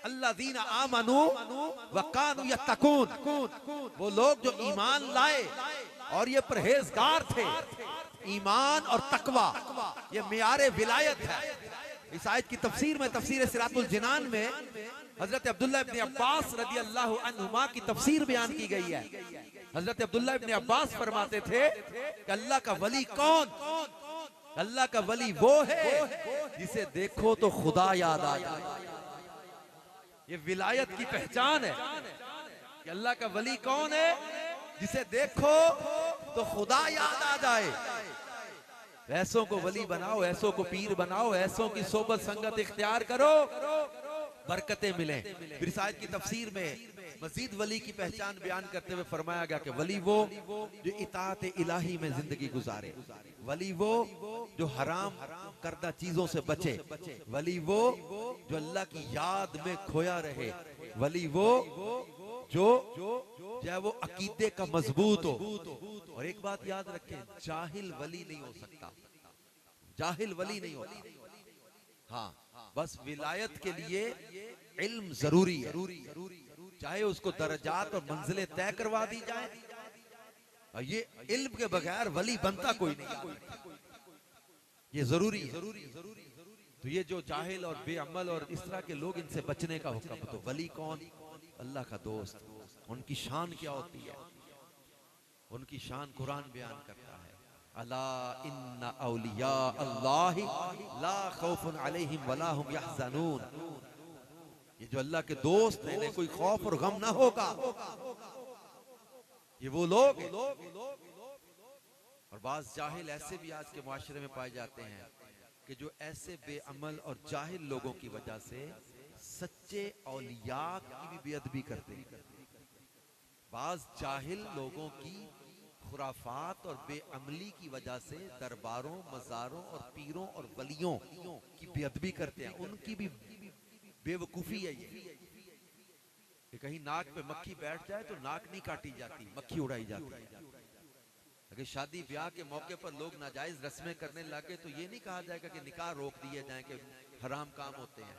अल्लज़ीना आमनू व कानू यत्तकून, वो लोग जो ईमान लाए और ये परहेजगार थे। ईमान और तकवा ये मियारे विलायत है। इस आयत की तफसीर में, तफसीर सिरातुल जिनान में हजरत अब्दुल्लाह इब्ने अब्बास रदी अल्लाह अन्हुमा की तफसीर बयान की गई है। हजरत अब्दुल्लाह इब्ने अब्बास फरमाते थे कि अल्लाह का वली कौन? अल्लाह का वली वो है जिसे देखो तो खुदा याद आ जाए। ये विलायत की पहचान है कि अल्लाह का वली कौन है? जिसे देखो तो खुदा याद आ जाए। ऐसों को वली बनाओ, ऐसों को पीर बनाओ, ऐसों की सोबत संगत इख्तियार करो, बरकतें मिलें। फिर इस आयत की तफसीर में मजीद वली की पहचान बयान करते हुए फरमाया गया कि वली वो जो इताअत इलाही में जिंदगी गुजारे, वली वो जो हराम करदा चीजों से बचे, वली वो जो अल्लाह की याद में खोया रहे, वली वो जो चाहे वो अकीदे का मजबूत हो। और एक बात याद रखें, जाहिल वली नहीं हो सकता, जाहिल वली नहीं होता। हाँ, बस विलायत के लिए इल्म जरूरी है, चाहे उसको दर्जात और मंजिलें तय करवा दी जाए, और ये इल्म के बगैर वली बनता कोई नहीं, ये जरूरी है। तो ये जो जाहिल और बेअमल और इस तरह के लोग, इनसे बचने का हुक्म। तो वली कौन? अल्लाह का दोस्त। उनकी शान क्या होती है? उनकी शान कुरान बयान करता है, अला इन्ना औलिया अल्लाहि ला खौफुन अलैहिम वला हुम यहज़नून। ये जो अल्लाह के दोस्त हैं, इन्हें कोई खौफ और गम ना होगा। ये वो लोग हैं। और बाज जाहिल ऐसे भी आज के मुआशरे में पाए जाते हैं कि जो ऐसे बेअमल और जाहिल लोगों की वजह से सच्चे औलिया की भी बेअदबी करते हैं। बाज जाहिल लोगों की खुराफात और बेअमली की वजह से दरबारों, मज़ारों और पीरों और वलियों की बेअदबी करते हैं। उनकी भी बेवकूफ़ी है ये कि कहीं नाक पे मक्खी बैठ जाए तो नाक नहीं काटी जाती, मक्खी उड़ाई जाती है। अगर शादी ब्याह के मौके पर लोग नाजायज रस्में करने लगे तो ये नहीं कहा जाएगा कि निकाह रोक दिए जाएं कि हराम काम होते हैं।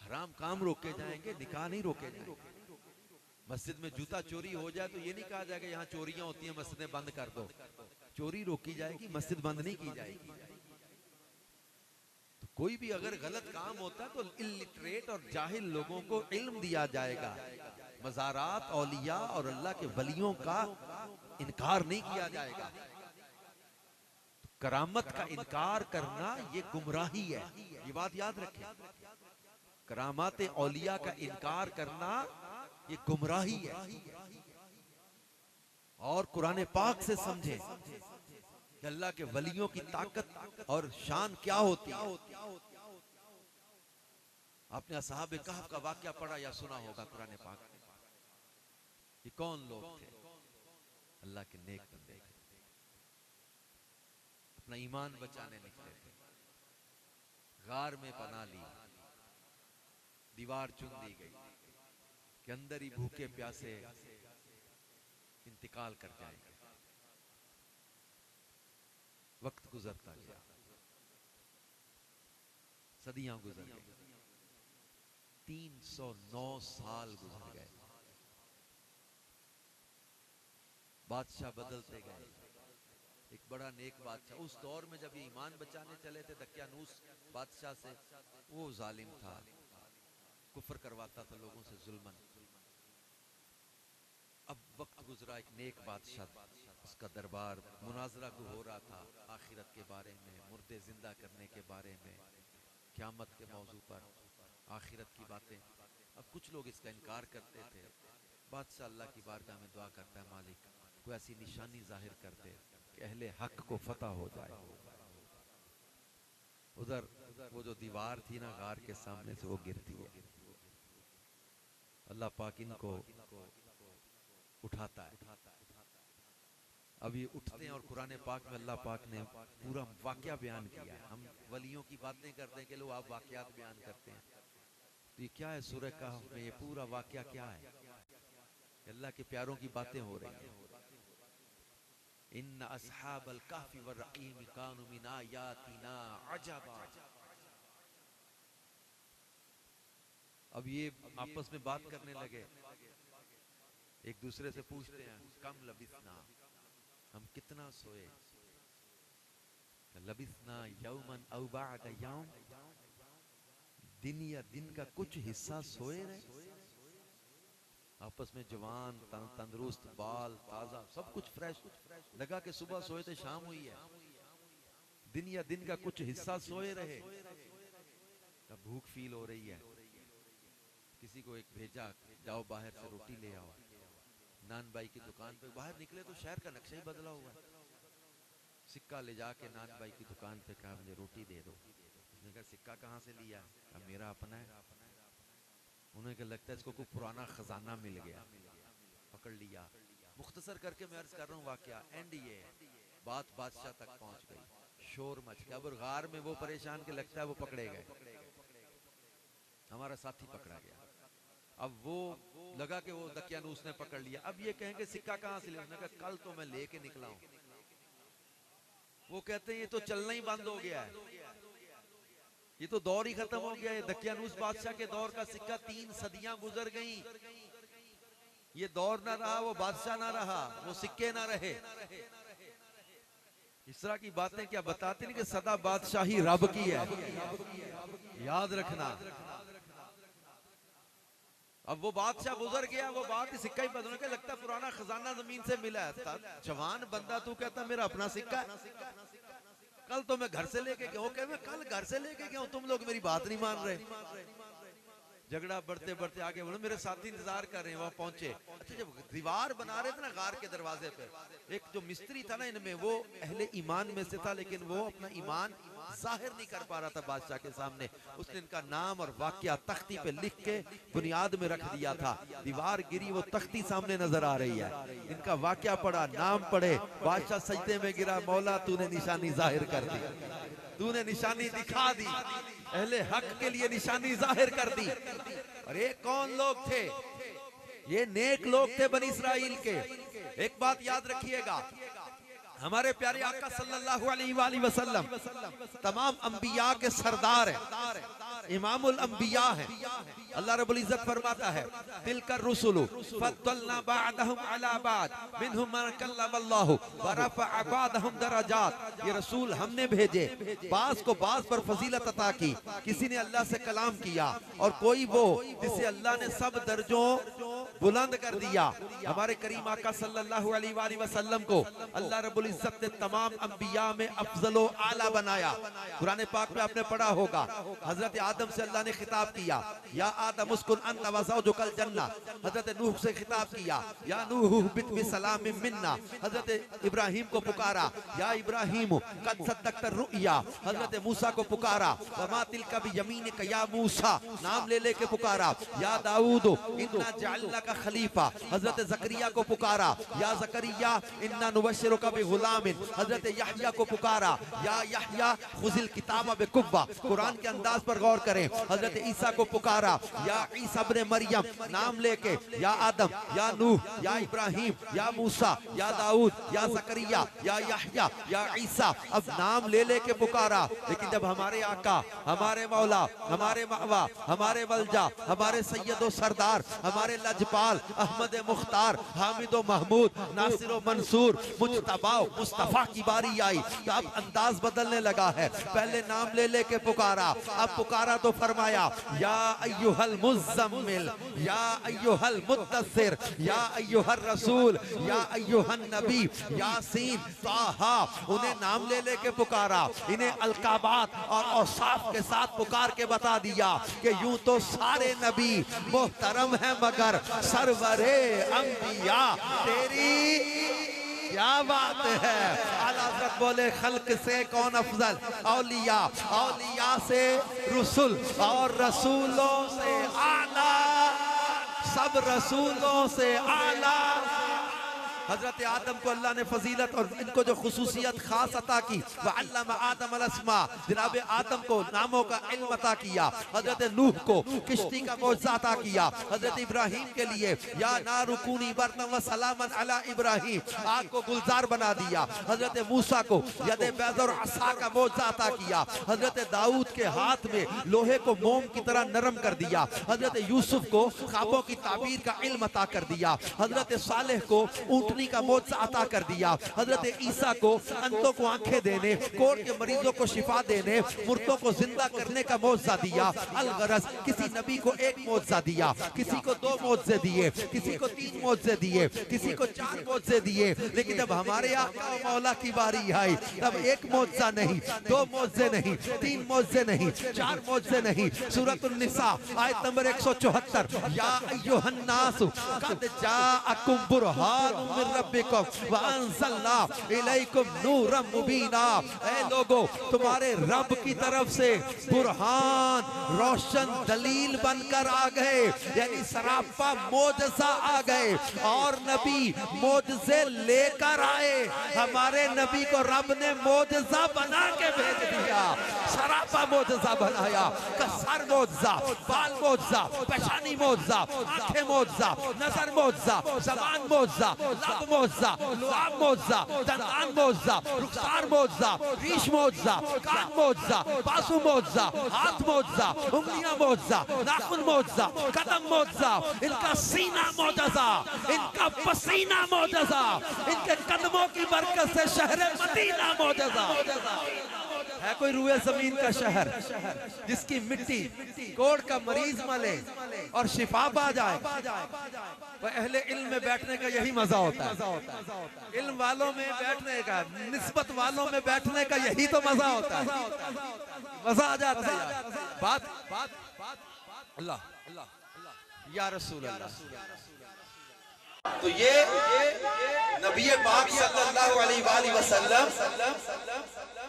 हराम काम रोके जाएंगे, निकाह नहीं रोके जाएंगे। मस्जिद में जूता चोरी हो जाए तो ये नहीं कहा जाएगा यहाँ चोरियां होती हैं, मस्जिदें बंद कर दो। चोरी रोकी जाएगी, मस्जिद बंद नहीं की जाएगी। तो कोई भी अगर गलत काम होता है तो इलिटरेट और जाहिल लोगों को इल्म दिया जाएगा। मज़ारात, औलिया और अल्लाह के वलियों का इनकार नहीं किया जाएगा। तो करामत का इनकार करना ये गुमराही है, ये बात याद रखें। करामात औलिया का इनकार करना ये गुमराही है। और कुरान पाक से समझे कि अल्लाह के वलियों की ताकत और शान क्या होती है। आपने असहाबे कहफ का वाकया पढ़ा या सुना होगा कुरान पाक में। ये कौन लोग थे? अल्लाह के नेक बंदे, अपना ईमान बचाने निकले थे, गार में पनाह ली, दीवार चुन दी गई कि अंदर ही भूखे प्यासे इंतकाल कर जाएंगे। वक्त गुजरता गया, सदियां गुजर गई, 309 साल गुजर गए, बादशाह बदलते गए। एक बड़ा नेक बादशाह उस दौर में जब ये ईमान बचाने चले थे दकियानूस बादशाह से, वो जालिम था, कुफर करवाता था लोगों से जुल्मन। अब वक्त गुजरा, एक नेक बादशाह, उसका दरबार मुनाजरा को हो रहा था आखिरत के बारे में, मुर्दे जिंदा करने के बारे में, क़यामत के मौजू पर, आखिरत की बातें। अब कुछ लोग इसका इनकार करते थे। बादशाह अल्लाह की बारगाह में दुआ करता है, मालिक कोई ऐसी निशानी जाहिर कर दे कि अहले हक को फतह हो जाए। उधर वो जो दीवार थी ना गार के सामने से, वो गिरती है। अल्लाह पाक इनको उठाता है। अब ये उठते हैं और कुरान पाक में अल्लाह पाक ने पूरा वाकया बयान किया है। हम वलियों की बातें करते हैं कि लोग आप वाकयात बयान करते हैं, तो ये क्या है? सूरह कहफ में ये पूरा वाकया क्या है? अल्लाह के प्यारों की बातें हो रही हैं। इन्ना अस्हाबल कहफि वर्रक़ीम कानू मिन आयातिना अजबा। अब ये आपस में बात करने लगे, एक दूसरे से पूछते हैं कम लबिसना, हम कितना सोए। लबिसना यौमन औ बअद यौम, दिन या दिन का कुछ हिस्सा सोए रहे। आपस में जवान तंदुरुस्त, बाल ताजा, सब कुछ फ्रेश, लगा के सुबह सोए थे शाम हुई है। दिन या दिन का कुछ हिस्सा सोए रहे। तब भूख फील हो रही है, किसी को एक भेजा, जाओ बाहर से रोटी ले आओ। नान भाई की दुकान पे बाहर निकले तो शहर का नक्शा ही बदला हुआ है। सिक्का ले जाके नान भाई की दुकान पे कहा मुझे रोटी दे दो। उसने कहा सिक्का कहाँ से लिया? अब मेरा अपना है। उन्हें क्या लगता है इसको कोई पुराना खजाना मिल गया, पकड़ लिया। मुख्तसर करके मैं अर्ज कर रहा हूँ वाकया, एंड ये बात बादशाह तक पहुंच गई, शोर मच गया। अब गार में वो परेशान के लगता है वो पकड़े गए, हमारा साथी पकड़ा गया। अब वो लगा कि वो दकियानूस ने पकड़ लिया। अब ये कहेंगे सिक्का कहाँ से लिया? उसने कहा कल तो मैं लेके निकला हूं। वो कहते हैं ये तो चलना ही बंद हो गया है, ये तो दौर ही खत्म हो गया है। दकियानूस बादशाह के दौर का सिक्का 3 सदियां गुजर गई। ये दौर ना रहा, वो बादशाह ना रहा, वो सिक्के ना रहे। इस तरह की बातें क्या बताते नहीं कि सदा बादशाही रब की है, याद रखना। अब वो बादशाह गुजर गया, वो बात सिक्का ही बदलने के लगता पुराना खजाना जमीन से मिला है। जवान बंदा तू कहता मेरा अपना सिक्का है, कल तो मैं घर से लेके गया हूं। मैं कल घर से लेके गया हूं, तुम लोग मेरी बात नहीं मान रहे। झगड़ा बढ़ते बढ़ते आगे बढ़ो, मेरे साथी इंतजार कर रहे हैं, वहां पहुंचे। अच्छा जब दीवार बना रहे थे ना गार के दरवाजे पे, एक जो मिस्त्री था ना इनमें, वो अहले ईमान में से था, लेकिन वो अपना ईमान जाहिर नहीं कर पा रहा था बादशाह के सामने। उसने इनका नाम और वाकया तख्ती पे लिख के बुनियाद में रख दिया था। दीवार गिरी, वो तख्ती सामने नजर आ रही है। इनका वाकया पढ़ा, नाम पढ़े, बादशाह सजदे में गिरा, मौला तूने निशानी जाहिर कर दी, तूने निशानी दिखा दी, अहले हक के लिए निशानी जाहिर कर दी। अरे कौन लोग थे? ये नेक लोग थे बनी इस्राइल के। एक बात याद रखिएगा, हमारे प्यारे आका सल्लल्लाहु अलैहि वसल्लम तमाम अंबिया के सरदार हैं, इमामुल अंबिया हैं। अल्लाह रब्बुल इज्जत फरमाता है तिलकर रुसुलु फद्दलना बअदहुम अला बअद मिनहुम मन कल्लमल्लाहु व रफअ बअदहुम दरजात। ये रसूल हमने भेजे, बास को बास पर फजीलत अता की। किसी ने अल्लाह से कलाम किया और कोई वो जिसे अल्लाह ने सब दर्जों बुलंद कर दिया। हमारे करीम आका सल्लल्लाहु अलैहि वसल्लम को अल्लाह रब्बुल इज्जत ने तमाम अंबिया में अफजलो आला बनाया। कुरान पाक में आपने पढ़ा होगा, हजरत आदम से अल्लाह ने खिताब किया, या आदम उस्कुन अन्ता व ज़ौजुकल जन्ना। हजरत नूह से खिताब किया, या नूह बित बिसलामिन मिन्ना। हजरत इब्राहिम को पुकारा, या इब्राहिम कद सद्दक़्ता रुया। हजरत मूसा को पुकारा, वमा तिलका बियमीनिक या मूसा, नाम ले लेके पुकारा। या दाऊद इन्ना जअलनाका खलीफा। हजरत ज़करिया को पुकारा, या ज़करिया इन्ना नुबश्शिरुका बिग़ुलामिन। हजरत यहया को पुकारा, या यहया खुज़िल किताब बिकुव्वा। कुरान के अंदाज पर गौर करें। हजरत ईसा को पुकारा, या ईसा इब्ने मरियम, नाम लेके, या आदम, या नूह, या इब्राहिम, या मूसा, या दाऊद, या ज़करिया, या यहया, या ईसा। अब नाम ले लेके पुकारा। लेकिन जब हमारे आका, हमारे मौला, हमारे मावा, हमारे वलजा, हमारे सैयदो सरदार, हमारे लजपाल, अहमद मुख्तार, हामिदो महमूद, नासिरो मंसूर, मुज्तबा मुस्तफा की बारी आई, तो अब अंदाज बदलने लगा है। पहले नाम ले लेके पुकारा, अब पुकारा तो फरमाया, या अय्युहल मुज़्ज़म्मिल, या अय्युहल मुद्दस्सिर, या अय्युहर रसूल, या अय्युहन नबी, यासीन, ताहा। उन्हें नाम ले लेके पुकारा, इन्हें अलकाबात और औसाफ के साथ पुकार के बता दिया कि यूं तो सारे नबी मोहतरम है, मगर सरवरे अंबिया तेरी क्या बात है। आला हज़रत बोले खल्क से कौन अफजल? औलिया, औलिया से रसूल, और रसूलों से आला, सब रसूलों से आला हजरत आदम को अल्लाह ने फजीलत और इनको जो खुसूसियत खास अता की, वअल्लम आदम अल अस्मा, जनाब आदम को नामों का इल्म अता किया। हजरत नूह को किश्ती का मौजज़ा अता किया। हजरत इब्राहिम के लिए या नारुकूनी बर्तन व सलामन अला इब्राहिम, आग को गुलजार बना दिया। हजरत मूसा को यदे बैज़ और असा का मौजज़ा अता किया। हजरत दाऊद के हाथ में लोहे को मोम की तरह नरम कर दिया। हजरत यूसुफ को ख्वाबों की ताबीर का इल्म अता कर दिया। हजरत सालेह को ऊँटनी का मौजज़ा अता कर दिया। हजरत ईसा को अंधों को आंखें देने, कोढ़ के मरीजों को शिफा देने, मुर्दों को जिंदा करने का मौजज़ा दिया। अलगरज किसी नबी को एक मौजज़ा दिया, किसी को 2 मौजज़े दिए, किसी को 3 मौजज़े दिए, किसी को 4 मौजज़े दिए। लेकिन जब हमारे आका व मौला की बारी आई तब एक मौजज़ा नहीं, 2 मौजज़े नहीं, 3 मौजज़े नहीं, 4 मौजज़े नहीं। सूरत निसा आयत नंबर 174, या अय्युहन्नास कद जाअकुम बुरहानुम मिन रब्बिकुम व अंज़लना इलैकुम नूरम मुबीना। ऐ लोगों, तुम्हारे रब की तरफ से बुरहान, रोशन दलील बनकर आ गए, यानी सरापा मौजज़ा आ गए। और नबी मौजज़े लेकर आए। हमारे नबी को रब ने मौजज़ा बना के भेज दिया, सरापा मौजज़ा बनाया। कसर मौजज़ा, बाल मौजज़ा, पेशानी मौजज़ा, आंखें मौजज़ा, नजर मौजज़ा, ज़बान मौजज़ा, लब मौजज़ा, लुआब मौजज़ा, दंतान मौजज़ा, रुखसार मौजज़ा, रीश मौजज़ा, कान मौजज़ा, बाजू मौजज़ा, हाथ मौजज़ा, उंगलियां मौजज़ा, नाखून मौजज़ा, कदम मौजज़ा, इनका सीना मौजज़ा, इनका पसीना मौजज़ा, इनके कदमों की बरकत से शहर मदीना मौजज़ा। है कोई रुए जमीन का शहर जिसकी मिट्टी कोढ़ का मरीज मले और शिफा पा जाए? वह अहले इल्म में बैठने का यही मजा होता है। इल्म वालों में बैठने का, निस्बत वालों में बैठने का यही तो मजा होता है। मजा आ जाता है। बात अल्लाह या रसूल अल्लाह। तो ये नबी पाक सल्लल्लाहु अलैहि वसल्लम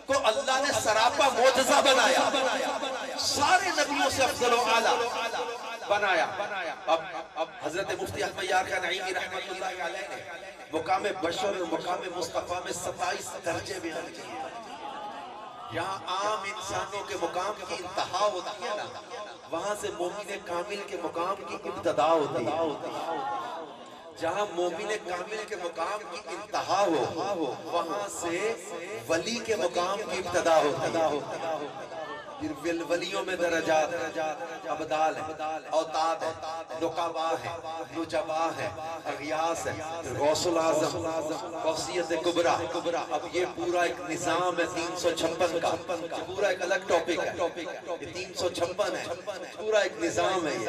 को अल्लाह ने सरापा मौजज़ा बनाया, सारे नबियों से अफजल व आला बनाया। अब हजरत मुफ्ती अहमद यार खान नईमी रहमतुल्लाह अलैह ने मुकाम बशर और मुकाम मुस्तफा में 27 दर्जे बयान किए। यहाँ आम इंसानों के मुकाम की इंतहा होती है ना, वहां से मोमिन कामिल के मुकाम की इब्तदा होती है। जहाँ मोमिन कामिल के मुकाम की इंतहा हो, वहां से वली के मुकाम की इब्तदा होती है। फिर वलियों में दरजात, अबदाल है, औताद है, नुकाबा है, नुजबा है, अगियास है, गौसुल आज़म, गौसियत कुबरा। अब ये पूरा एक निजाम है 356 का, पूरा एक अलग टॉपिक है। ये 356 है, पूरा एक निजाम है। ये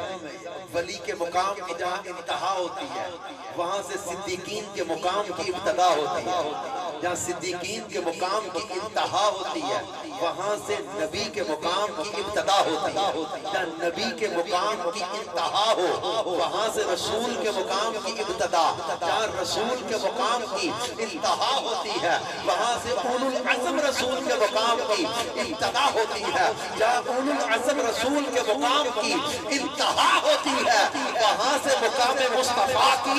वली के मुकाम की जहाँ इंतहा होती है, वहां से सिद्दीकीन के मुकाम की इब्तदा होती है। जहाँ सिद्दीकीन के मुकाम की इंतहा होती है, वहां से नबी के मुकाम की इब्तदा होती है। जहाँ नबी के मुकाम की इंतहा हो, वहां से रसूल के मुकाम की इब्तदा। जहाँ रसूल के मुकाम की इंतहा होती है, वहां से उलुल अज़म रसूल के मुकाम की इब्तदा होती है। जहाँ उलुल अज़म रसूल के मुकाम की इंतहा होती है, वहां से मुकाम मुस्तफा की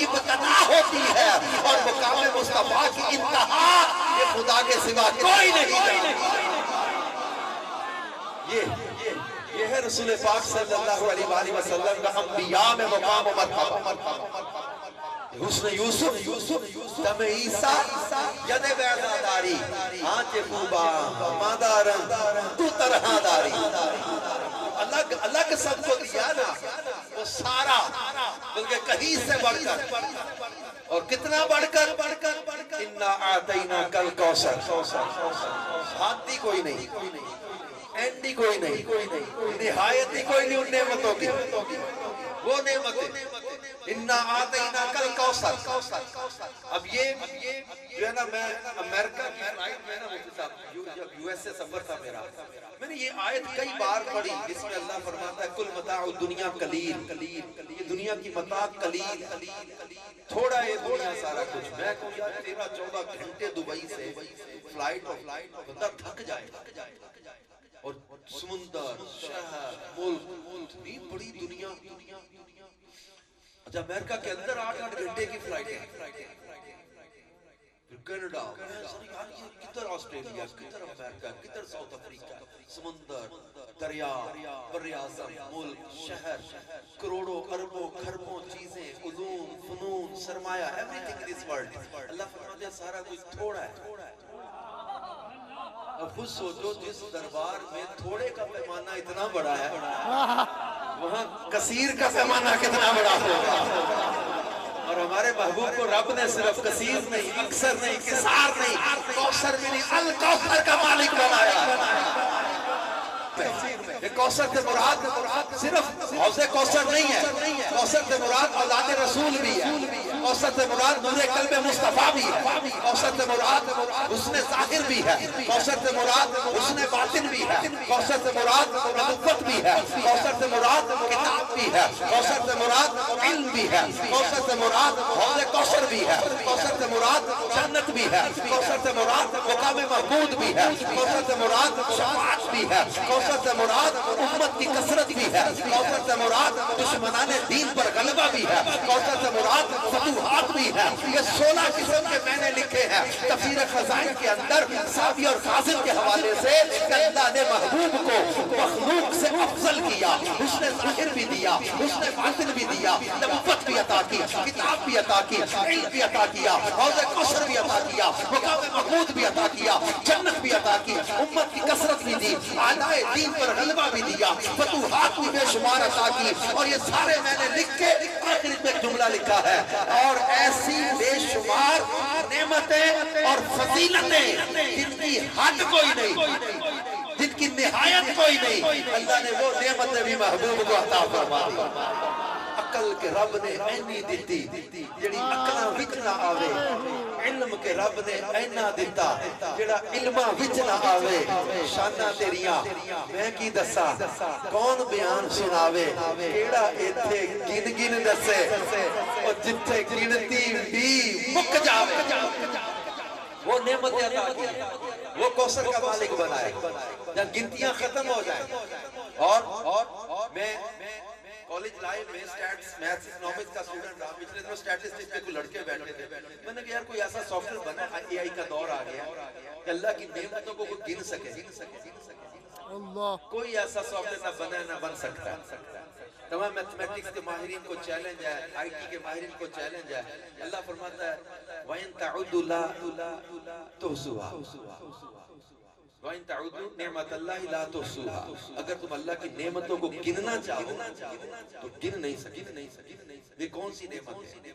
इब्तदा होती है। और मुकाम मुस्तफा की इंतहा ये खुदा के सिवा कोई नहीं। ये है रसूल पाक सल्लल्लाहु अलैहि वसल्लम का अंबिया में मुकाम और मरतबा। हुस्न यूसुफ तमे ईसा यदे बैदादारी आंचे खूबा मादारन तू तरहादारी। अलग अलग सबको दिया ना, वो सारा बल्कि कहीं से बढ़कर, और कितना बढ़कर, इन्ना आतैना कल कौसर। हाथी कोई नहीं, एंडी कोई नहीं, निहायत ही कोई नहीं उन नेमतों की। वो नेमतें इन्ना आतैना कल कौसर। अब ये जो है ना, मैं अमेरिका की फ्लाइट में ना, जब यूएसए सफर था मेरा, मैंने ये आयत कई बार पढ़ी जिसमें अल्लाह फरमाता है कुल मताउ दुनिया कलील। ये दुनिया की मता कलील, थोड़ा ये दुनिया सारा कुछ। मैं कहूँ यार 13-14 घंटे दुबई से फ्लाइट बंदा थक जाए। और समुंदर, शहर, मुल्क, इतनी बड़ी दुनिया। आज अमेरिका के अंदर 8-8 घंटे की फ्लाइट है, फिर कनाडा, किधर ऑस्ट्रेलिया, किधर अमेरिका, किधर साउथ अफ्रीका, समुंदर, दरिया, बर्रे-आज़म, मुल्क, शहर, करोड़ों अरबों खरबों चीजें, उलूम, फनून, सरमाया, everything in this world. Allah फरमाता है सारा कुछ थोड़ा है। अब खुद सोचो, जिस दरबार में थोड़े का पैमाना इतना बड़ा है, वहां कसीर का पैमाना कितना बड़ा होगा। और हमारे महबूब को रब ने सिर्फ कसीर नहीं, अक्सर नहीं, किसार नहीं, कौसर भी नहीं, अल कौसर का मालिक बनाया। कौसर से मुराद सिर्फ हौज़े कौसर नहीं है, कौसर से मुराद औलाद रसूल भी है, कौसर से मुराद नूरे कल्बे मुस्तफा भी है, कौसर से मुराद हुस्ने ज़ाहिर भी है, कौसर से मुराद हुस्ने बातिन भी है, कौसर से मुराद नबुव्वत भी है, कौसर से मुराद किताब भी है, कौसर से मुराद इल्म भी है, कौसर से मुराद हौज़े कौसर भी है, कौसर से मुराद जन्नत भी है, कौसर से मुराद मुकाम महमूद भी है, कौसर से मुराद शफाअत भी है, कौसर से मुराद उम्मत की कसरत भी है, कौसर से मुराद दुश्मनाने दीन पर गलबा भी है, कौसर से मुराद फतूहात भी है। ये 16 किस्म के मैंने लिखे हैं तफसीर खज़ाइन के अंदर। साबी और कासिम के हवाले से अल्लाह ने महबूब को मखलूक से अफजल किया, उसने ज़ाहिर भी दिया, उसने बातिन भी दिया, नबुव्वत भी अता की, किताब भी अता की, इल्म भी अता किया, हौज़े कौसर भी अता किया, मुकाम महमूद भी अता किया, जन्नत भी अता की, उम्मत की कसरत भी दी, आलाए दीन पर गलबा भी दिया, फतूहात भी बेशुमार अता की। और ये सारे मैंने लिख के आखिर में एक जुमला लिखा है, और ऐसी बेशुमार नेमतें और फजीलतें जिनकी हद कोई नहीं, जिनकी निहायत कोई नहीं, अल्लाह ने वो नेमतें भी महबूब को अता फरमा दी। अकल के रब ने ऐनी दिती जेड़ी अकलां विच ना आवे, इल्म के रब ने ऐना दिता जेड़ा इल्मां विच ना आवे। शाना तेरियां मैं की दसा, कौन बयान सुनावे, केड़ा इत्थे गिन गिन दसे, और जिथे गिनती भी मुक जावे। वो नेमत अता की, वो कौसर का मालिक बनाए जब गिनतियां खत्म हो जाए। और मैं कॉलेज लाइफ में स्टैट्स, मैथ्स, इकोनॉमिक्स का स्टूडेंट रहा। पिछले दिनों स्टैटिस्टिक्स पे कुछ लड़के बैठे थे, मैंने कहा यार कोई ऐसा सॉफ्टवेयर बना, एआई का दौर आ गया कि अल्लाह की नेमतों को गिन सके। कोई ऐसा सॉफ्टवेयर ना बना ना बन सकता। तमाम मैथमेटिक्स के माहिरीन को चैलेंज है, आईटी के माहिरीन को चैलेंज है। अल्लाह फरमाता है वइन तउदु ला तुहसुहा, वइन तउदु निअमतल्लाहि ला तुहसुहा। अगर तुम अल्लाह की नेमतों को गिनना चाहो तो गिन नहीं सकते। वे कौन सी नेमत है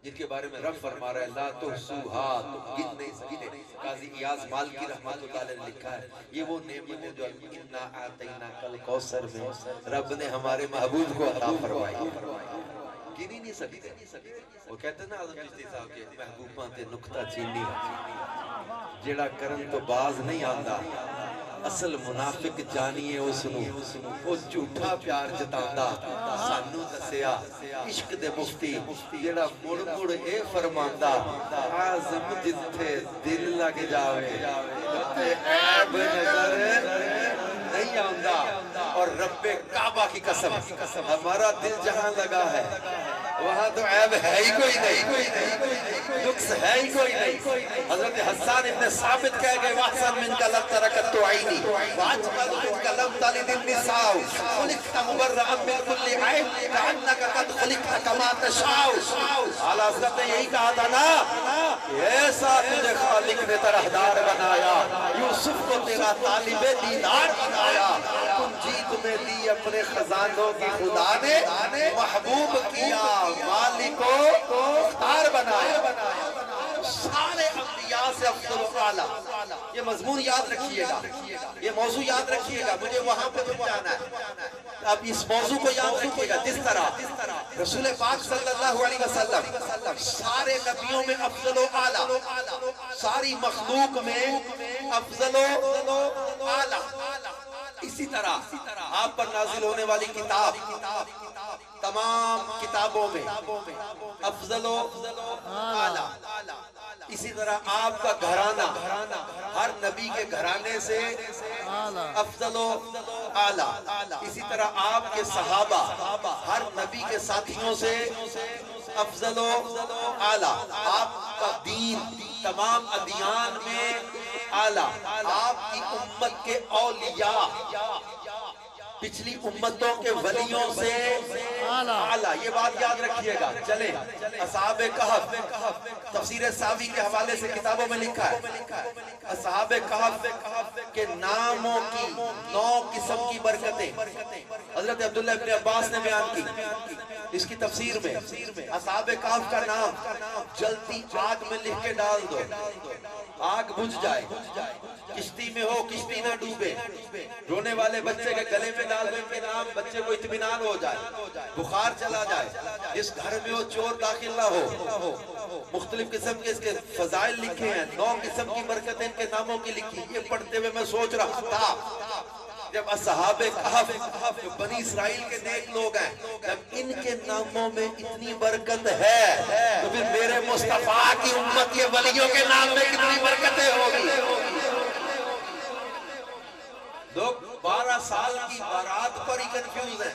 जिनके बारे में रब फरमा रहा है ला तुहसुहा, तुम गिन नहीं सकते। काजी इयाज मालकी रहमतुल्लाह अलैह ने लिखा है ये वो नेमत है जो इन्ना आतैना कल कौसर में रब ने हमारे महबूब को अता फरमाई। गिन ही नहीं सकते। वो कहते ना आज़म चिश्ती साहब के महबूबां ते नुक्ता चीनी जेड़ा करन तो बाज नहीं आंदा, असल मुनाफिक जानिए उसनू, वो झूठा प्यार जतांदा। सानू दसिया इश्क दे मुफ्ती जेड़ा मुड़ मुड़ ए फरमांदा, आज़म जिथे दिल लग जावे ते ऐब नजर नहीं आंदा। और रब्बे काबा की कसम हमारा दिल जहां लगा है वहां तो ऐब है ही कोई नहीं, नुक्स है ही कोई नहीं। हजरत हसन इब्न साबित कह गए वासन मिन का लब तरकत तो आईनी वाजमल मिन का लब तालिदिन निसाउ खुलिकता मुबर्रअन मिन कुल्ली ऐब कअन्नका कद खुलिकता कमा तशाउ। आला हज़रत ने यही कहा था ना, ऐसा तुझे खालिक ने तरहदार बनाया, यूसुफ को तेरा तालिबे दीदार बनाया। कुंजी तुम्हें दी अपने खजानों की खुदा ने, महबूब किया मालिको मुख्तार बनाया। सारे अंबिया से अफजल आला, ये मजमून याद रखिएगा, ये मौजू याद रखिएगा, मुझे वहां पे पहुंचाना है। अब इस मौजू को याद रखिएगा। जिस तरह रसूल पाक सल्लल्लाहु अलैहि वसल्लम सारे नबियों में अफजल आला, सारी मखलूक में अफजल आला, इसी तरह आप पर नाजिल होने वाली किताब तमाम किताबों में अफजलो आला, इसी तरह आपका घराना हर नबी के घराने से अफजलो आला, इसी तरह आपके सहाबा हर नबी के साथियों से अफजलो आला, आपका दीन तमाम अदियान में आला, आपकी उम्मत के औलिया पिछली उम्मतों के वलियों से आला। ये बात याद रखिएगा। चले असहाबे कहफ, तफसीर सावी के हवाले से किताबों में लिखा है, असहाबे कहफ के नामों की 9 किस्म की बरकतें हजरत अब्दुल्लाह इब्न अब्बास ने बयान की। इसकी तफसीर में असहाबे कहफ का नाम जलती आग में लिख के डाल दो, आग बुझ जाए, किश्ती में हो किश्ती ना डूबे, रोने वाले बच्चे के गले में डाल दो इनके नाम, बच्चे को इत्मीनान हो जाए, बुखार चला जाए, जिस घर में हो चोर दाखिल ना हो। मुख्तलिफ किस्म के इसके फजाइल लिखे हैं, 9 किस्म की बरकतें इनके नामों की लिखी। ये पढ़ते हुए मैं सोच रहा था जब असहाबे कहफ जो बनी इस्राइल के नेक लोग हैं, जब इनके नामों में इतनी बरकत है तो फिर मेरे मुस्तफा की उम्मत के वलियों के नाम में कितनी बरकतें होगी। लोग 12 साल की बारात पर ही कंफ्यूज है।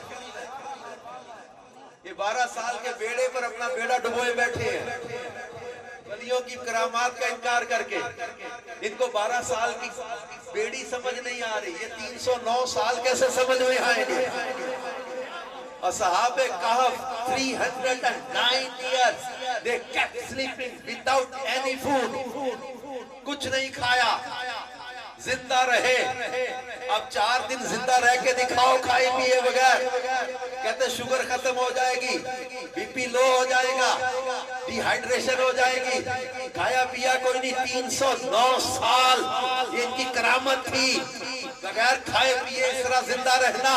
ये 12 साल के बेड़े पर अपना बेड़ा डुबोए बैठे हैं, वलियों की करामात का इनकार करके। इनको 12 साल की बेड़ी समझ नहीं आ रही, ये 309 साल कैसे समझ में आएंगे। असहाबे कहफ 309 years they kept sleeping without any food, कुछ नहीं खाया, जिंदा रहे। अब 4 दिन जिंदा रह के दिखाओ खाए पिए बगैर। कहते शुगर खत्म हो जाएगी, बीपी लो हो जाएगा, डिहाइड्रेशन हो जाएगी, खाया पिया कोई नहीं। 309 साल ये इनकी करामत थी, बगैर खाए पिए इस तरह जिंदा रहना।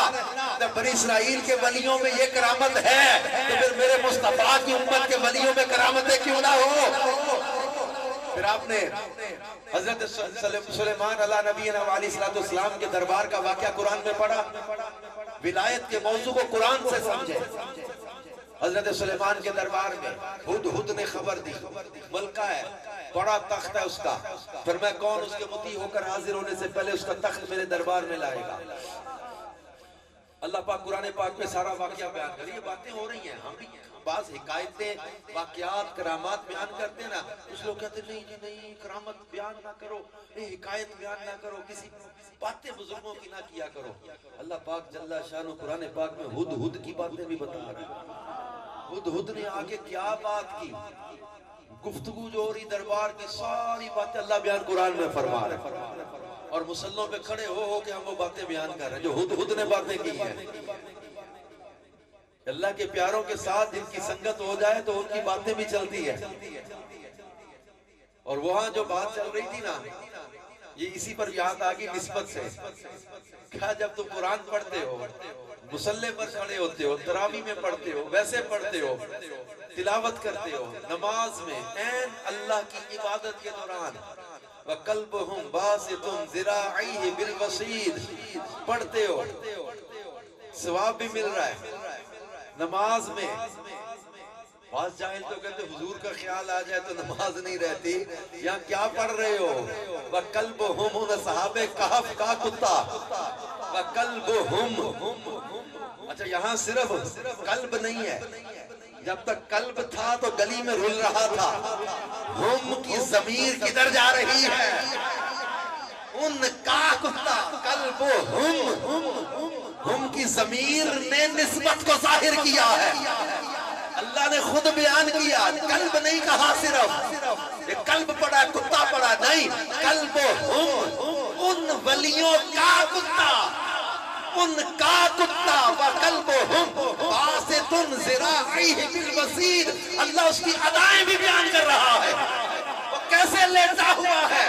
जब बनी इस्राइल के वलियों में ये करामत है तो फिर मेरे मुस्तफा की उम्मत के वलियों में करामतें क्यों ना हो। फिर आपने हजरत सुलेमान अला नबी अलैहिस्सलाम के दरबार का वाकया कुरान में पढ़ा, विलायत के मौजू को कुरान से समझे। हजरत सुलेमान के दरबार में हुद ने खबर दी, मलका है, बड़ा तख्त है उसका, फिर मैं कौन उसके मुती होकर हाजिर होने से पहले उसका तख्त मेरे दरबार में लाएगा। अल्लाह पाक कुरान पाक में सारा वाकया बयान कर, ये बातें हो रही हैं। हम भी बात हिकायतें वाकयात करामात बयान करते हैं ना, कुछ लोग कहते नहीं जी नहीं करामत बयान ना करो, हिकायत बयान ना करो, किसी बातें बुजुर्गों की ना किया करो। अल्लाह पाक जल्ला शान कुरान पाक में हुद की बातें भी बता रहे। हुद ने आगे क्या बात की, गुफ्तगू जो हो रही दरबार की सारी बातें अल्लाह बयान कुरान में फरमा रहे, और मुसल्लों पे खड़े हो के हम वो बातें बयान कर रहे हैं जो हुद ने बातें की हैं। अल्लाह के प्यारों के साथ जिनकी संगत हो जाए तो उनकी बातें भी चलती है। और वहां जो बात चल रही थी ना, ये इसी पर याद आ गई निस्बत से। क्या जब तुम कुरान पढ़ते हो, मुसल्ले पर खड़े होते हो, तरावी में पढ़ते हो, वैसे पढ़ते हो, तिलावत करते हो, नमाज में ऐन अल्लाह की इबादत के दौरान वक़ल्बुहुम बासितुन ज़िराइहि बिल वसीद पढ़ते हो, सवाब भी मिल रहा है। नमाज में पास जाए तो कहते हुजूर का ख्याल आ जाए तो नमाज नहीं रहती। यहाँ क्या पढ़ रहे हो, वक़ल्बुहुम, सहाबे कहफ का कुत्ता, वक़ल्बुहुम। अच्छा यहाँ सिर्फ कल्ब नहीं है, जब तक कल्ब था तो गली में रुल रहा था। हुम की ज़मीर किधर जा रही है, उनका कुत्ता, कल्बुहुम, हुम की ज़मीर ने निस्बत को जाहिर किया है। अल्लाह ने खुद बयान किया, कल्ब नहीं कहा सिर्फ, ये कल्ब पड़ा कुत्ता पड़ा नहीं, कल्बुहुम, उन वलियों का कुत्ता, उनका कुत्ता, वक़ल्बुहुम बासितुन ज़िराइहि बिल वसीद। अल्लाह उसकी अदाएं भी बयान कर रहा है, वो कैसे लेटा हुआ है।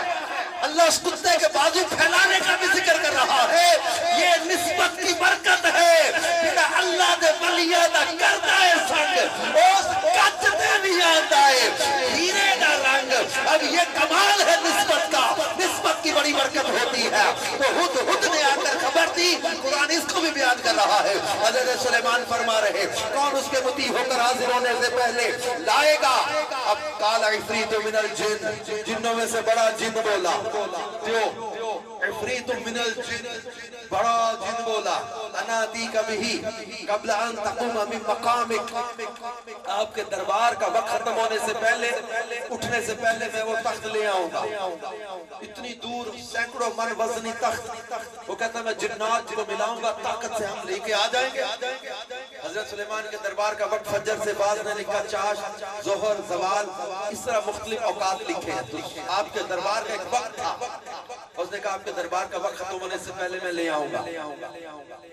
अल्लाह उस कुत्ते के बाजू फैलाने का भी जिक्र कर रहा है। ये निस्बत की बरकत है, बिना अल्लाह दे वलिया दा करदा है संग, उस कच दे नहीं आता है हीरे दा रंग। अब ये कमाल है निस्बत का, निस्बत की बड़ी बरकत होती है। तो हुद ने आकर खबर दी, कुरान इसको भी बयान कर रहा है। हजरत सुलेमान फरमा रहे कौन उसके मुती होकर हाजिर होने से पहले लाएगा। अब काला इफरीत मिनल जिन, जिन्नों में से बड़ा जिन बोला, जो इफरीत मिनल जिन, बड़ा जिन बोला, अनाती कभी कबल अन तकुम मिन मकामिक, आपके दरबार का वक्त खत्म होने से पहले, उठने से पहले मैं वो तख्त ले आऊंगा। इतनी दूर सैकड़ों मन वजनी तख्त, वो कहता मैं जिन्नात को मिलाऊंगा, ताकत से हम लेके आ जाएंगे। हजरत सुलेमान के दरबार का वक्त फजर से बाद ने लिखा चाश, जोहर, जवाल, इस तरह मुख्तलिफ औकात लिखे हैं। तो आपके दरबार का एक वक्त था, उसने कहा आपके दरबार का वक्त खत्म होने से पहले मैं ले आऊंगा।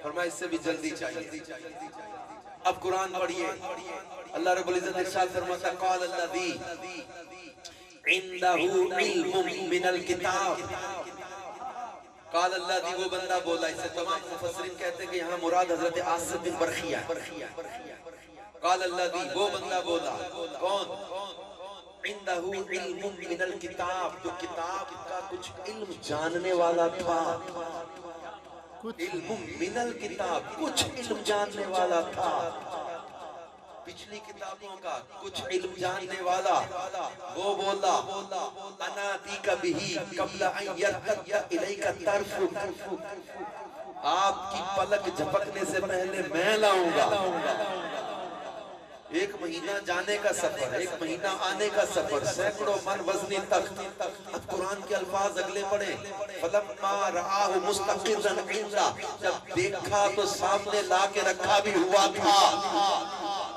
फरमाया इससे भी जल्दी चाहिए। अब कुरान पढ़िए, अल्लाह रब्बुल इज्जत ने इरशाद फरमाता क़ाल अल्लज़ी इंदहु इल्मुम मिनल किताब, क़ाल अल्लज़ी, वो बंदा बोला। इससे तमाम मुफस्सिरीन कहते हैं कि यहाँ मुराद हजरत आसिफ बिन बरखिया। क़ाल अल्लज़ी, वो बंदा बोला, कौन? इंदहु इल्मुम मिनल किताब, जो किताब का कुछ इल्म जानने वाला था। इल्मुम मिनल किताब, कुछ इल्म जानने वाला था, पिछली किताबों का कुछ इल्म जानने वाला। वो बोला अनाती कभी कबला इलैका तरफु, आपकी पलक झपकने से पहले मैं लाऊंगा। एक महीना जाने का सफर, एक महीना आने का सफर, सैकड़ों मन वजनी तख्त। अब कुरान के अल्फाज अगले पढ़े, फलम्मा रआहु मुस्तक़िरन इंदा, जब देखा तो सामने ला के रखा भी हुआ था।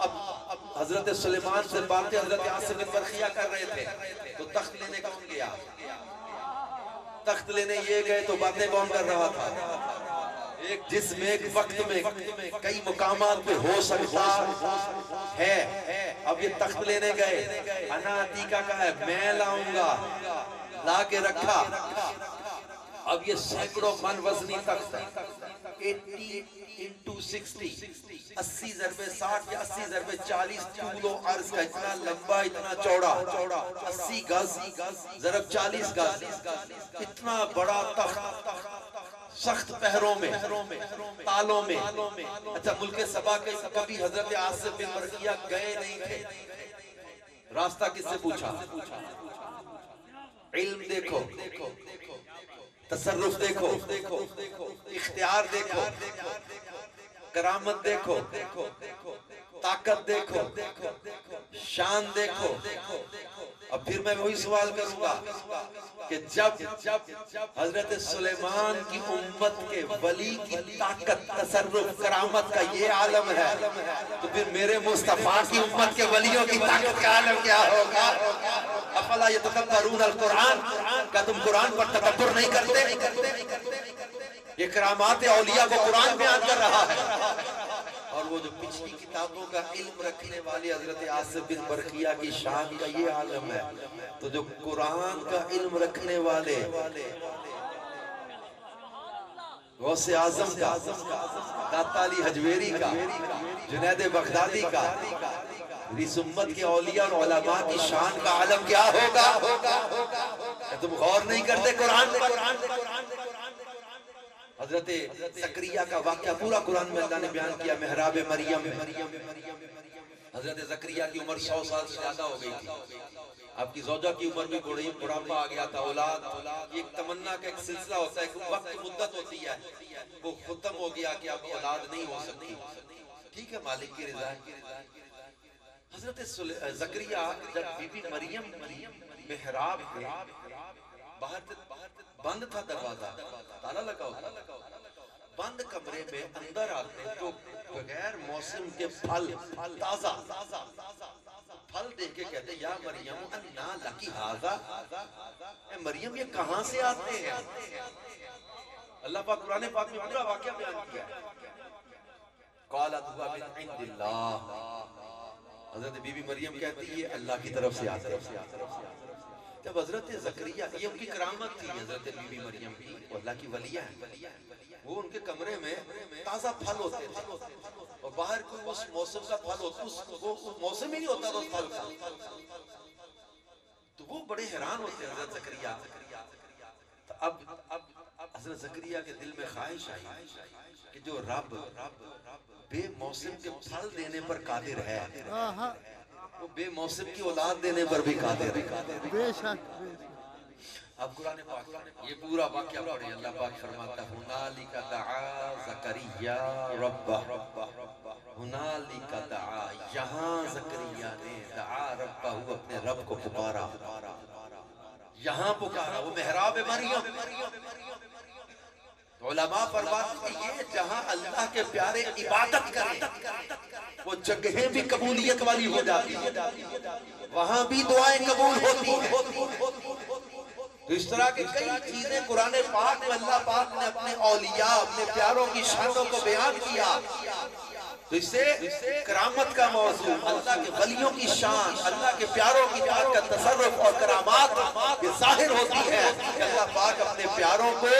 अब हजरत सुलेमान से बातें हजरत आसिफ बिन बरखिया कर रहे थे, तो तख्त लेने कौन गया? तख्त लेने ये गए तो बातें कौन कर रहा था? एक जिसमें एक वक्त में कई मुकामात पे हो सकता है। अब ये तख्त लेने गए, अनाती का कहा है मैं लाऊंगा, ला के रखा। अब ये सैकड़ों मन वजनी तख्त, 80 into 60, 80 ज़रबे 60 या 80 ज़रबे 40 तूलो अर्ज का, इतना लंबा इतना चौड़ा, 80 गज ज़रब 40 गज, इतना बड़ा तख्त, सख्त पहरों में, तालों में। अच्छा, मुल्के सबा के कभी हजरत आसिफ बिन बरखिया गए नहीं थे। रास्ता किससे पूछा? इल्म देखो, तसर्रुफ देखो, इख्तियार देखो, करामत देखो, ताकत देखो, शान देखो। अब फिर मैं वही सवाल करूंगा कि जब हजरत सुलेमान की उम्मत के वली की ताकत, तसर्रुफ, करामत का ये आलम है, तो फिर मेरे मुस्तफा की उम्मत के वलियों की ताकत का आलम क्या होगा? अफला यतदब्बरून अल कुरान, क्या तुम कुरान पर तदब्बुर नहीं करते? ये करामात औलिया को कुरान बयान कर रहा है। और वो जो पिछली किताबों का इल्म रखने वाले हजरत आसिफ बिन बरखिया की शान का ये आलम है, तो जो कुरान का इल्म रखने वाले गौसे आजम का, दाता अली हजवेरी का, जुनैद बगदादी का, इस उम्मत के औलिया और उलमा की शान का आलम क्या होगा? तुम गौर नहीं करते कुरान पर? हजरत ज़करिया का वाक़या पूरा कुरान में अल्लाह ने बयान किया। मेहराब मरियम, हजरत ज़करिया की उम्र 100 साल से ज्यादा हो गई थी। आपकी ज़ौजा की उम्र भी बड़ी, बुढ़ापा आ गया था। औलाद एक तमन्ना का एक सिलसिला होता है, वक्त मुद्दत होती है, वो खत्म हो गया कि अब औलाद नहीं हो सकती। ठीक है, मालिक की रज़ा है। हजरत ज़करिया जब बीबी मरियम मेहराब में, बाहर बंद था दरवाजा, ताला लगा होता, बंद कमरे में अंदर आते तो बगैर मौसम के फल, ताजा फल देख के कहते या मरियम अन्ना लकी हाजा, मरियम ये कहां से आते हैं? अल्लाह पाक कुरान पाक में पूरा वाकया बयान किया है। क़ालत हुवा मिन इंदिल्लाह, हजरत बीबी मरियम कहती है अल्लाह की तरफ से आते हैं। जब हजरत ज़करिया, ये उनकी करामत थी हजरत बीबी मरियम की, अल्लाह की वलिया है, वो उनके कमरे में ताजा फल होते थे और बाहर कोई उस मौसम का फल होता, वो मौसम ही नहीं होता उस फल का, तो वो बड़े हैरान होते हैं हजरत ज़करिया। तो अब हज़रत ज़करिया के दिल में ख्वाहिश आई कि जो रब बेमौसम के फल देने पर कादिर है, वो बेमौसम की औलाद देने पर भी कादिर है। बेशक। अब कुरान पाक ये पूरा वाक़या पढ़िए। अल्लाह पाक फरमाता है हुनालिका दआ ज़करिया रब्बह, हुनालिका दआ, यहाँ ज़करिया ने दआ रब्बहू, अपने रब को पुकारा। यहाँ पुकारा, वो मेहराब मरियम। उलमा फरमाते हैं ये जहाँ अल्लाह के प्यारे इबादत करें वो जगहें भी कबूलियत वाली हो जाती है, वहां भी दुआएं कबूल होती हैं। तो इस तरह की कई चीजें कुरान पाक में अल्लाह पाक ने अपने औलिया, अपने प्यारों की शानों को बयान किया। तो इससे करामत का मौजू, अल्लाह के वलियों की शान, अल्लाह के प्यारों की जात का तसर्रुफ और करामात ये जाहिर होती है कि अल्लाह पाक अपने प्यारों को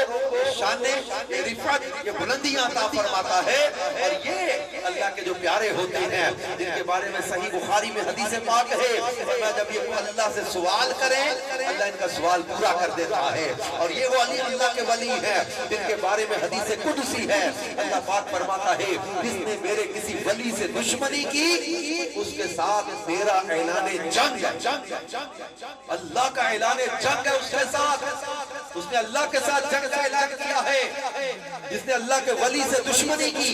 शाने, ये रिफत, ये बुलंदियां अता फरमाता है। और ये अल्लाह के जो प्यारे होते हैं जिनके बारे में सही बुखारी में हदीस पाक है, मैं जब ये अल्लाह से सवाल करें अल्लाह इनका सवाल पूरा कर देता है। और ये वो अली अल्लाह के वली है जिनके बारे में हदीस कुदसी है। अल्लाह पाक फरमाता है जिसने मेरे किसी वली से दुश्मनी की उसके साथ मेरा ऐलाने जंग है। अल्लाह का ऐलाने जंग है उसके साथ। उसने अल्लाह के साथ जंग का ऐलान किया है। जिसने अल्लाह के वली से दुश्मनी की,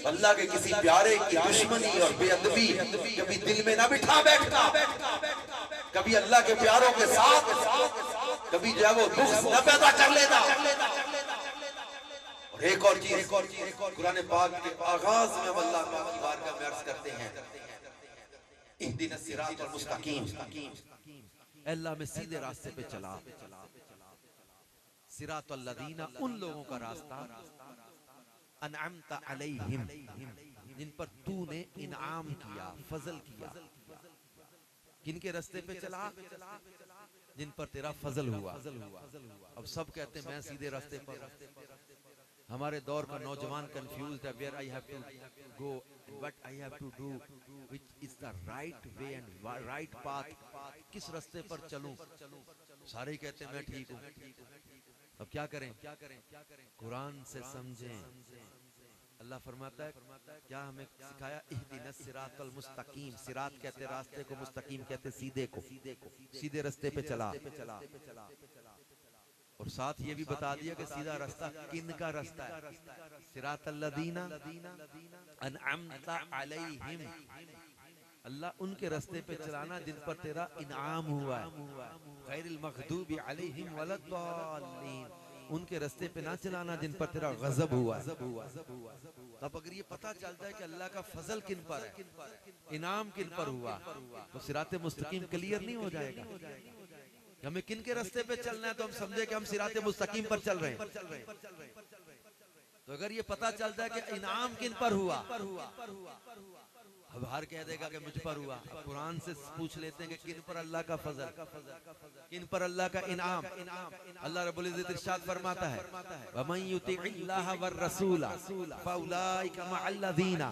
अल्लाह के किसी प्यारे की दुश्मनी और बेअदबी कभी दिल में ना बिठा बैठना, कभी अल्लाह के प्यारों के साथ कभी जो है वो दुख न पैदा कर लेना। एक और चीज कुरान पाक के आगाज में अल्लाह पाक की बारगाह में अर्ज करते हैं इहदिनस सिरातल मुस्तकीम, अल्लाह में सीधे रास्ते पे चला। सिरातल लदीना, उन लोगों का रास्ता, अनअमता अलैहिम, जिन पर तूने इनाम किया, फजल किया। किनके रास्ते पे चला? जिन पर तेरा फजल हुआ। अब सब कहते हैं मैं सीधे रास्ते पर। हमारे दौर का नौजवान कंफ्यूज्ड है, where I have to go, what I have to do, which is the right way and right path, किस रास्ते पर चलूं? सारे ही कहते हैं मैं ठीक हूं। अब क्या करें? कुरान से समझें। अल्लाह फरमाता है क्या हमें सिखाया? इहदिनस सिरातल मुस्तकीम, सिरात कहते रास्ते को, मुस्तकीम कहते सीधे को, सीधे रास्ते पे चला। और साथ ये भी बता दिया कि सीधा रास्ता किन का रास्ता है? सिरातल लदीना अनअमता अलैहिम, अल्लाह उनके रास्ते पे चलाना जिन पर तेरा इनाम हुआ है। गैरिल मग़दूबि अलैहिम वलद्दाल्लीन, उनके रास्ते पे ना चलाना जिन पर तेरा गजब हुआ है। अब अगर ये पता चलता है कि अल्लाह का फजल किन पर है, इनाम किन पर हुआ, तो सिराते मुस्तकीम क्लियर नहीं हो जाएगा। हमें किन के रास्ते पे चलना है तो हम समझे कि हम सिराते मुस्तकीम पर चल रहे हैं। तो अगर ये पता चलता है कि इनाम किन पर हुआ, अब हर कह देगा कि मुझ पर हुआ। कुरान से पूछ लेते हैं कि किन पर अल्लाह का फजल, किन पर अल्लाह का इनाम। अल्लाह रब्बुल इज्जत इरशाद फरमाता है वमन युतिइल्लाह वर रसूला फउलाइका मअल्लज़ीना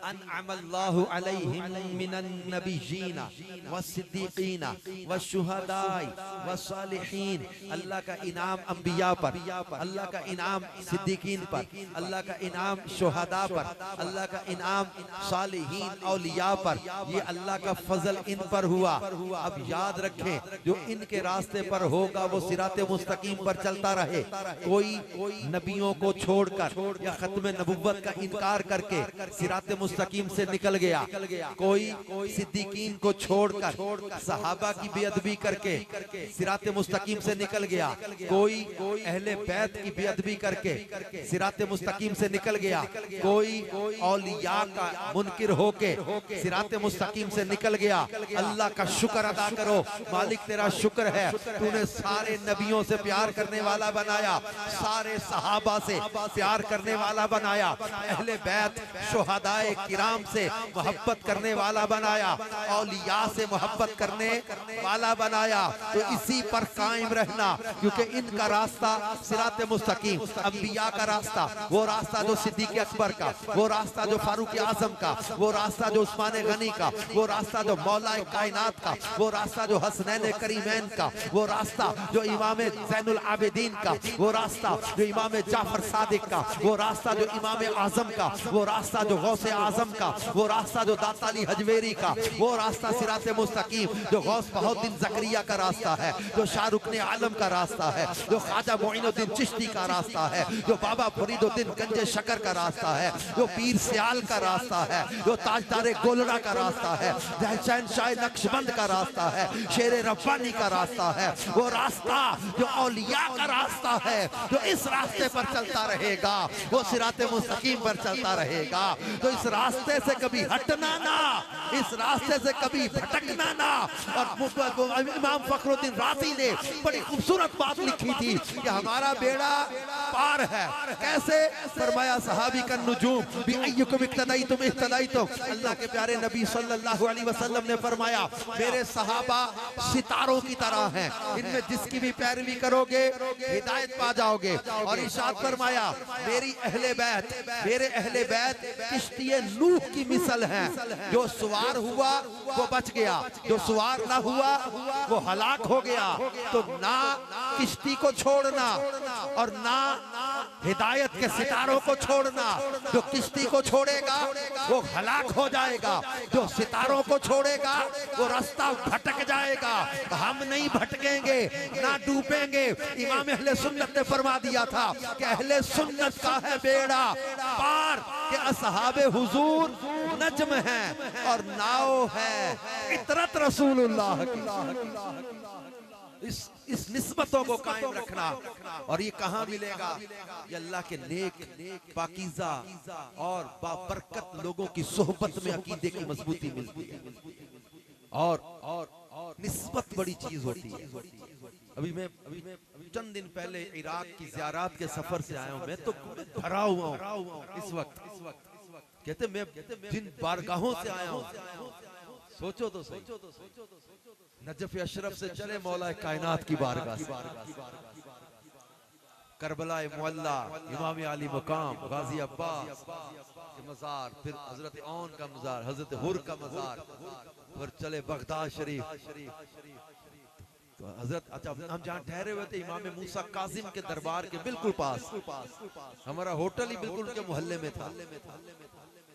अनअमल्लाहु अलैहिम मिनन नबिय्यीना वस्सिद्दीकीना वश्शुहदाई वस्सालिहीन। अल्लाह का इनाम अंबिया पर, अल्लाह का इनाम सिद्दीकीन पर, अल्लाह का इनाम शुहदा पर, अल्लाह का इनाम सालिहीन औलिया पर। ये अल्लाह का फजल इन पर हुआ। अब याद रखें जो इनके रास्ते पर होगा वो सिराते मुस्तकीम पर चलता रहे। कोई नबियों को छोड़कर या खत्म नबुव्वत का इनकार करके सिराते मुस्तकीम से निकल गया, कोई सिद्दीकीन को छोड़कर सहाबा की बेअदबी करके सिराते मुस्तकीम से निकल गया, कोई अहले बैत की बेअदबी करके सिराते मुस्तकीम से निकल गया, कोई औलिया का मुनकिर होके सिराते मुस्तकीम से निकल गया। अल्लाह का शुक्र अदा करो, मालिक तेरा शुक्र है तूने सारे नबियों से प्यार करने वाला बनाया, सारे सहाबा से प्यार करने वाला बनाया, अहले बैत शुहदाए किराम से मोहब्बत करने वाला बनाया, औलिया से मोहब्बत करने वाला बनाया। तो इसी पर कायम रहना, क्योंकि इनका रास्ता सिराते मुस्तकीम, अंबिया का रास्ता, वो रास्ता जो सिद्दीक़ अकबर का, वो रास्ता जो फारूक आज़म का, वो रास्ता रास्ता जो उस्मान गनी का, वो रास्ता जो मौला कायनात का, वो रास्ता जो हसनैन करीमैन का, वो रास्ता जो इमाम ज़ैनुल आबिदीन का, वो रास्ता जो इमाम जाफर सादिक का, वो रास्ता जो इमाम आजम का, वो रास्ता जो गौसे आजम का, वो रास्ता जो दाता अली हजवेरी का, वो रास्ता सिराते मुस्तकीम जो गौस बहुद्दीन ज़करिया का रास्ता है, जो शाहरुख ने आलम का रास्ता है, जो ख्वाजा मोइनुद्दीन चिश्ती का रास्ता है, जो बाबा फरीदुद्दीन गंजे शकर का रास्ता है, जो पीर सियाल का रास्ता है, जो ताजदारे गोलड़ा का रास्ता है, शहंशाह नक्शबंद का रास्ता है, शेर रब्बानी का रास्ता है, वो रास्ता जो औलिया का रास्ता है, जो इस रास्ते पर चलता रहेगा वो सिराते मुस्तकीम पर चलता रहेगा। तो इस रास्ते से कभी हटना ना, इस रास्ते से कभी भटकना ना। और इमाम फखरुद्दीन राज़ी ने बड़ी खूबसूरत बात लिखी थी कि हमारा बेड़ा पार है। कैसे? फरमाया सहाबी का नुजूम भी अय्युकुम इक्तदाइतुम इक्तदाइतुम। अल्लाह के प्यारे नबी सल्लल्लाहु अलैहि वसल्लम ने फरमाया मेरे सहाबा सितारों की तरह हैं, इनमें जिसकी भी पैरवी करोगे हिदायत पा जाओगे। और इरशाद फरमाया मेरी अहले बैत, मेरे अहले बैत किश्तिए नूह की मिसल हैं, जो सवार हुआ वो बच गया, जो सवार ना हुआ वो हलाक हो गया। तो ना किश्ती को छोड़ना और ना हिदायत के सितारों को छोड़ना। जो किश्ती को छोड़ेगा वो हलाक हो जाएगा, जो सितारों को छोड़ेगा वो रास्ता भटक जाएगा। हम नहीं भटकेंगे ना डूबेंगे। इमाम अहले सुन्नत ने फरमा दिया था कि अहले सुन्नत का है बेड़ा पार के असहाबे हुजूर नज्म है और नाव है इतरत रसूलुल्लाह की। इस निस्बतों को कायम रखना। और ये कहाँ मिलेगा? ये अल्लाह के नेक पाकीज़ा और बाबरकत लोगों की सोहबत में अकीदे की मजबूती मिलती है। और निस्बत बड़ी चीज होती है। अभी मैं चंद दिन पहले इराक की ज़ियारत के सफर से आया हूँ। मैं तो भरा हुआ हूँ इस वक्त। कहते मैं जिन बारगाहों से आया हूँ, सोचो तो नजफ अशरफ से चले मौला कायनात की बारगाह से, करबला मुअल्ला, इमाम अली मुकाम, गाजी अब्बास के मज़ार, फिर हजरत औन का मज़ार, हजरत हुर का मज़ार, फिर चले बगदाद शरीफ। तो हजरत अच्छा हम जहाँ ठहरे हुए थे इमाम मूसा कासिम के दरबार के बिल्कुल पास, हमारा होटल ही बिल्कुल उनके मोहल्ले में था।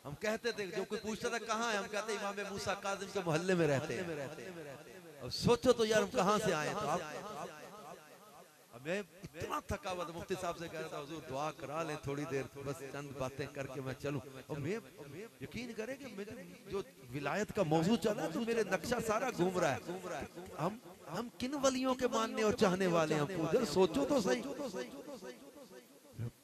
हम कहते थे, जो कोई पूछता था कहाँ है, हम कहते इमाम मूसा कासिम के मोहल्ले में रहते हैं। अब सोचो तो यार हम कहाँ से आए। तो मैं इतना थका हुआ था, मुफ्ती साहब से कह रहा था हुजूर दुआ करा लें थोड़ी देर, बस चंद बातें करके मैं चलूं। और मैं यकीन करें कि मेरे जो विलायत का मौजू चला तो मेरे नक्शा सारा घूम रहा है। हम किन वलियों के मानने और चाहने वाले हैं? सोचो तो सही।